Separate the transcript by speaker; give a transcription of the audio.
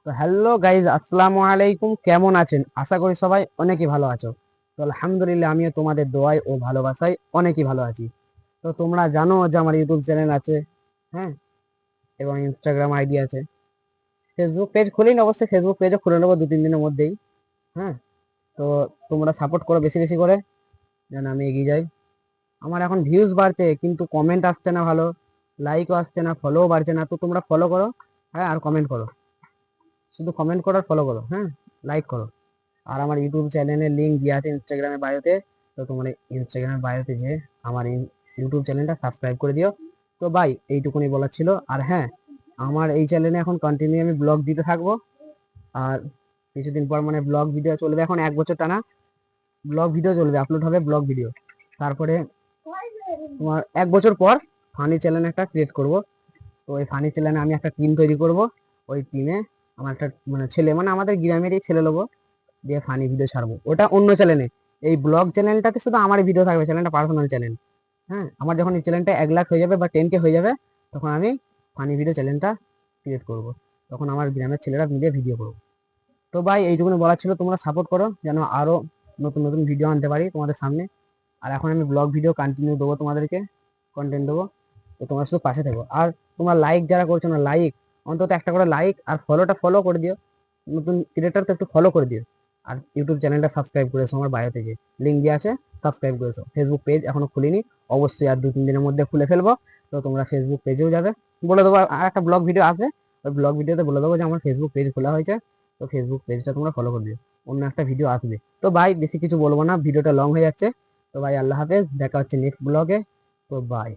Speaker 1: তো hello guys, আসসালামু আলাইকুম। কেমন আছেন? আশা করি সবাই অনেকই ভালো আছো। তো আলহামদুলিল্লাহ, আমিও তোমাদের দোয়ায় ও ভালোবাসায় অনেকই ভালো আছি। তো তোমরা জানো যে আমার ইউটিউব চ্যানেল আছে, হ্যাঁ, এবং ইনস্টাগ্রাম আইডি আছে। ফেসবুক পেজ খুলিনি, অবশ্যই ফেসবুক পেজও খুলে নেবো 2-3 দিনের মধ্যেই। হ্যাঁ, তো তোমরা সাপোর্ট করো বেশি বেশি করে, যেন আমি এগিয়ে যাই। আমার এখন ভিউজ বাড়ছে কিন্তু কমেন্ট আসছে না ভালো, লাইকও আসছে না, ফলোও বাড়ছে না। তো তোমরা ফলো করো, হ্যাঁ, আর কমেন্ট করো। শুধু কমেন্ট করো আর ফলো করো, হ্যাঁ, লাইক করো। আর আমার ইউটিউব চ্যানেলের লিঙ্ক দেওয়া আছে ইনস্টাগ্রামের বায়োতে। তো তোমার ইনস্টাগ্রামের বায়োতে যে আমার ইউটিউব চ্যানেলটা সাবস্ক্রাইব করে দিও। তো ভাই, এইটুকুনি বলার ছিল। আর হ্যাঁ, আমার এই চ্যানেলে এখন কন্টিনিউ আমি ব্লগ দিতে থাকবো। আর কিছুদিন পর মানে ব্লগ ভিডিও চলবে, এখন 1 বছর টানা ব্লগ ভিডিও চলবে, আপলোড হবে ব্লগ ভিডিও। তারপরে তোমার 1 বছর পর ফানি চ্যানেল একটা ক্রিয়েট করব। তো ওই ফানি চ্যানেলে আমি একটা টিম তৈরি করব। ওই টিমে আমার একটা মানে ছেলে, মানে আমাদের গ্রামেরই ছেলে নেবো, দিয়ে ফানি ভিডিও ছাড়বো। ওটা অন্য চ্যানেলে। এই ব্লগ চ্যানেলটাতে শুধু আমার ভিডিও থাকবে, চ্যানেলটা পার্সোনাল চ্যানেল। হ্যাঁ, আমার যখন এই চ্যানেলটা 1 লাখ হয়ে যাবে বা 10K হয়ে যাবে, তখন আমি ফানি ভিডিও চ্যানেলটা ক্রিয়েট করব। তখন আমার গ্রামের ছেলেরা মিলে ভিডিও করবো। তো ভাই, এইটুকুনি বলার ছিল। তোমরা সাপোর্ট করো যেন আরো নতুন নতুন ভিডিও আনতে পারি তোমাদের সামনে। আর এখন আমি ব্লগ ভিডিও কন্টিনিউ দেবো তোমাদেরকে, কন্টেন্ট দেবো। তো তোমরা শুধু পাশে থেকো। আর তোমরা লাইক যারা করছো না, লাইক অন্তত একটা করে লাইক, আর ফলো করে দিও। নতুন ক্রিয়েটার তো একটু ফলো করে দিও। আর ইউটিউব চ্যানেলটা সাবস্ক্রাইব করেছো, আমার বায়োতে যে লিঙ্ক দেওয়া আছে, সাবস্ক্রাইব করেছো। ফেসবুক পেজ এখনো খুলিনি, অবশ্যই আর 2-3 দিনের মধ্যে খুলে ফেলবো। তো তোমরা ফেসবুক পেজেও যাবে, বলে দেবো। আর একটা ব্লগ ভিডিও আসবে, ওই ব্লগ ভিডিওতে বলে দেবো যে আমার ফেসবুক পেজ খোলা হয়েছে। তো ফেসবুক পেজটা তোমরা ফলো করে দিও। অন্য একটা ভিডিও আসবে। তো ভাই, বেশি কিছু বলবো না, ভিডিওটা লং হয়ে যাচ্ছে। তো ভাই, আল্লাহ হাফেজ, দেখা হচ্ছে নেক্সট ব্লগে। তো বাই।